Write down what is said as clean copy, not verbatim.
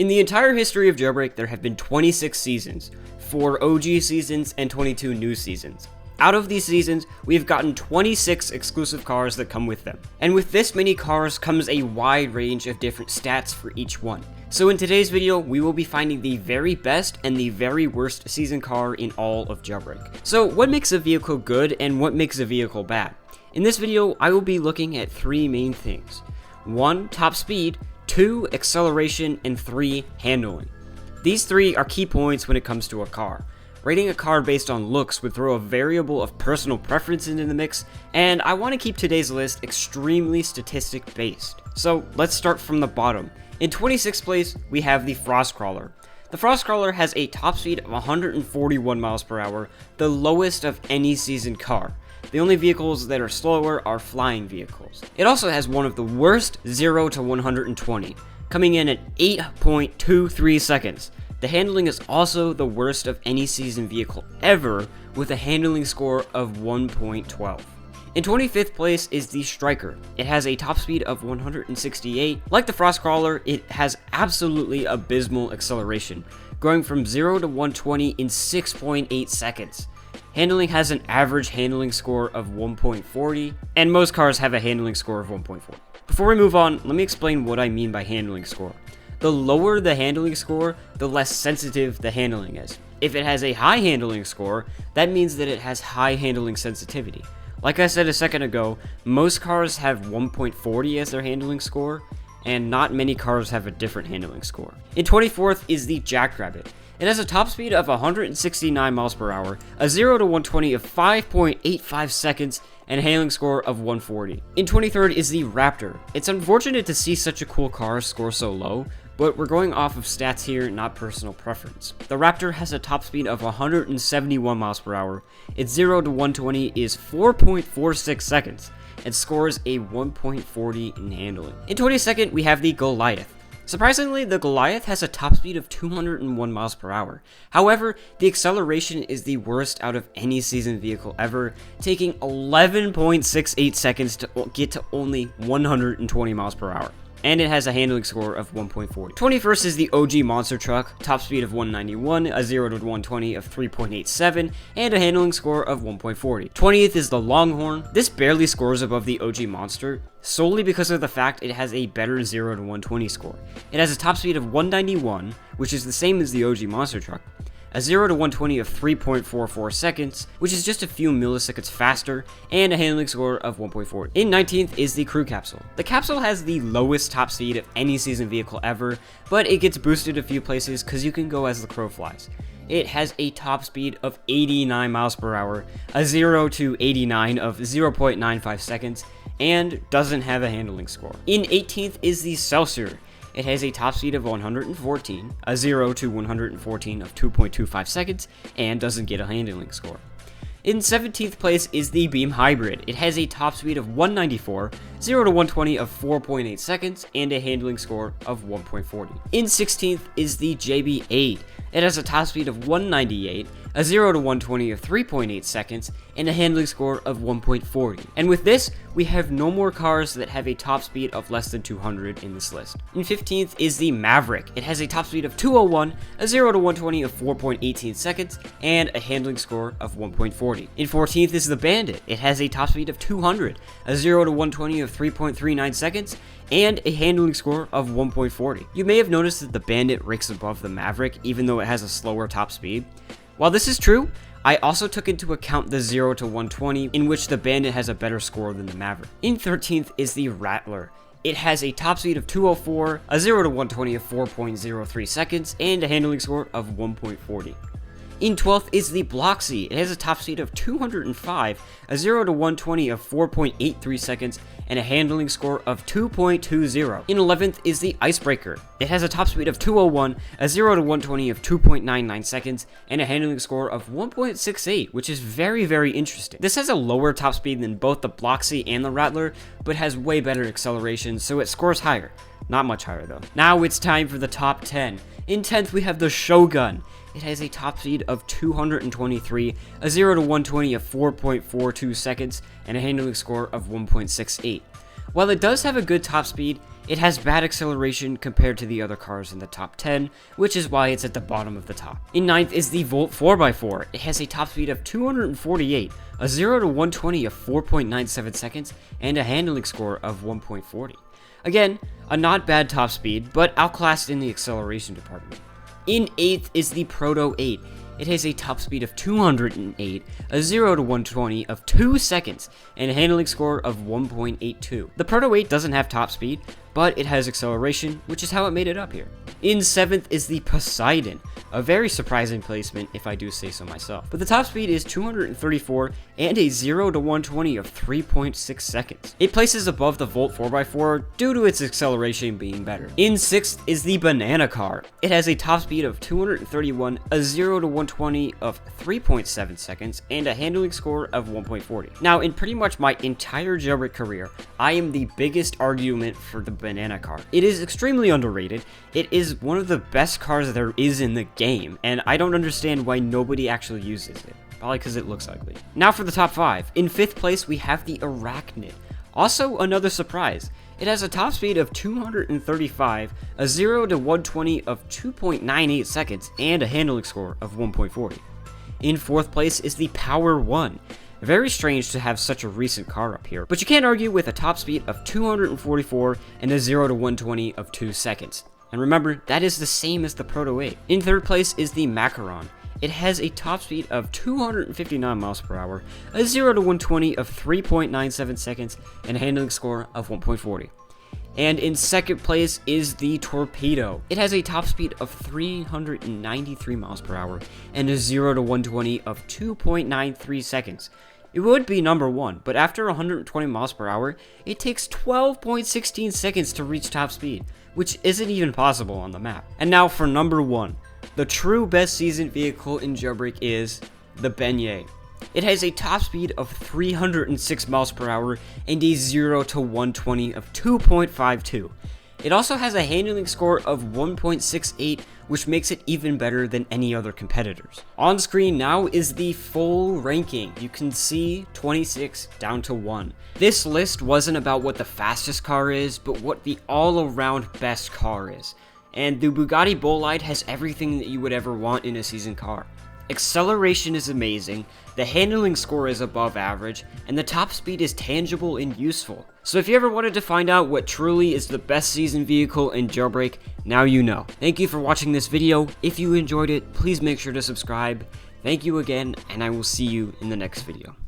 In the entire history of Jailbreak, there have been 26 seasons, 4 OG seasons and 22 new seasons. Out of these seasons, we've gotten 26 exclusive cars that come with them. And with this many cars comes a wide range of different stats for each one. So in today's video, we will be finding the very best and the very worst season car in all of Jailbreak. So what makes a vehicle good and what makes a vehicle bad? In this video, I will be looking at 3 main things. 1. Top speed, 2. Acceleration, and 3. Handling. These 3 are key points when it comes to a car. Rating a car based on looks would throw a variable of personal preference into the mix, and I want to keep today's list extremely statistic based. So let's start from the bottom. In 26th place, we have the Frostcrawler. The Frostcrawler has a top speed of 141 miles per hour, the lowest of any season car. The only vehicles that are slower are flying vehicles. It also has one of the worst 0 to 120, coming in at 8.23 seconds. The handling is also the worst of any season vehicle ever, with a handling score of 1.12. In 25th place is the Striker. It has a top speed of 168. Like the Frostcrawler, it has absolutely abysmal acceleration, going from 0 to 120 in 6.8 seconds. Handling has an average handling score of 1.40, and most cars have a handling score of 1.4. Before we move on, let me explain what I mean by handling score. The lower the handling score, the less sensitive the handling is. If it has a high handling score, that means that it has high handling sensitivity. Like I said a second ago, most cars have 1.40 as their handling score, and not many cars have a different handling score. In 24th is the Jackrabbit. It has a top speed of 169 miles per hour, a 0 to 120 of 5.85 seconds, and a handling score of 140. In 23rd is the Raptor. It's unfortunate to see such a cool car score so low, but we're going off of stats here, not personal preference. The Raptor has a top speed of 171 miles per hour. Its 0 to 120 is 4.46 seconds, and scores a 1.40 in handling. In 22nd, we have the Goliath. Surprisingly, the Goliath has a top speed of 201 miles per hour. However, the acceleration is the worst out of any season vehicle ever, taking 11.68 seconds to get to only 120 miles per hour. And it has a handling score of 1.40. 21st is the OG monster truck, top speed of 191, a 0 to 120 of 3.87, and a handling score of 1.40. 20th is the Longhorn. This barely scores above the OG monster, solely because of the fact it has a better 0 to 120 score. It has a top speed of 191, which is the same as the OG monster truck, a 0 to 120 of 3.44 seconds, which is just a few milliseconds faster, and a handling score of 1.40. In 19th is the Crew Capsule. The Capsule has the lowest top speed of any season vehicle ever, but it gets boosted a few places because you can go as the crow flies. It has a top speed of 89 miles per hour, a 0 to 89 of 0.95 seconds, and doesn't have a handling score. In 18th is the Celsior. It has a top speed of 114, a 0 to 114 of 2.25 seconds, and doesn't get a handling score. In 17th place is the Beam Hybrid. It has a top speed of 194, 0 to 120 of 4.8 seconds, and a handling score of 1.40. In 16th is the JB8. It has a top speed of 198, a 0 to 120 of 3.8 seconds, and a handling score of 1.40. And with this, we have no more cars that have a top speed of less than 200 in this list. In 15th is the Maverick. It has a top speed of 201, a 0 to 120 of 4.18 seconds, and a handling score of 1.40. In 14th is the Bandit. It has a top speed of 200, a 0 to 120 of 3.39 seconds, and a handling score of 1.40. You may have noticed that the Bandit ranks above the Maverick, even though it has a slower top speed. While this is true, I also took into account the 0 to 120, in which the Bandit has a better score than the Maverick. In 13th is the Rattler. It has a top speed of 204, a 0 to 120 of 4.03 seconds, and a handling score of 1.40. In 12th is the Bloxy. It has a top speed of 205, a 0 to 120 of 4.83 seconds, and a handling score of 2.20. In 11th is the Icebreaker. It has a top speed of 201, a 0 to 120 of 2.99 seconds, and a handling score of 1.68, which is very, very interesting. This has a lower top speed than both the Bloxy and the Rattler, but has way better acceleration, so it scores higher. Not much higher though. Now it's time for the top 10. In 10th, we have the Shogun. It has a top speed of 223, a 0 to 120 of 4.42 seconds, and a handling score of 1.68. While it does have a good top speed, It has bad acceleration compared to the other cars in the top 10, which is why it's at the bottom of the top. In 9th is the Volt 4x4. It has a top speed of 248, a 0 to 120 of 4.97 seconds, and a handling score of 1.40. Again, a not bad top speed, but outclassed in the acceleration department. In 8th is the Proto 8. It has a top speed of 208, a 0 to 120 of 2 seconds, and a handling score of 1.82. The Proto 8 doesn't have top speed, but it has acceleration, which is how it made it up here. In 7th is the Poseidon, a very surprising placement if I do say so myself. But the top speed is 234 and a 0 to 120 of 3.6 seconds. It places above the Volt 4x4 due to its acceleration being better. In 6th is the Banana Car. It has a top speed of 231, a 0 to 120 of 3.7 seconds, and a handling score of 1.40. Now, in pretty much my entire jailbreak career, I am the biggest argument for the Banana Car. It is extremely underrated. It is one of the best cars there is in the game, and I don't understand why nobody actually uses it. Probably because it looks ugly. Now for the top 5. In 5th place, we have the Arachnid. Also another surprise. It has a top speed of 235, a 0 to 120 of 2.98 seconds, and a handling score of 1.40. In 4th place is the Power 1. Very strange to have such a recent car up here, but you can't argue with a top speed of 244 and a 0 to 120 of 2 seconds. And remember, that is the same as the Proto 8. In 3rd place is the Macaron. It has a top speed of 259 miles per hour, a 0 to 120 of 3.97 seconds, and a handling score of 1.40. And in 2nd place is the Torpedo. It has a top speed of 393 miles per hour and a 0 to 120 of 2.93 seconds. It would be number 1, but after 120 miles per hour, it takes 12.16 seconds to reach top speed, which isn't even possible on the map. And now for number 1. The true best season vehicle in Jailbreak is the Beignet. It has a top speed of 306 miles per hour and a 0 to 120 of 2.52. It also has a handling score of 1.68, which makes it even better than any other competitors. On screen now is the full ranking. You can see 26 down to 1. This list wasn't about what the fastest car is, but what the all-around best car is. And the Bugatti Bolide has everything that you would ever want in a season car. Acceleration is amazing, the handling score is above average, and the top speed is tangible and useful. So if you ever wanted to find out what truly is the best season vehicle in Jailbreak, now you know. Thank you for watching this video. If you enjoyed it, please make sure to subscribe. Thank you again, and I will see you in the next video.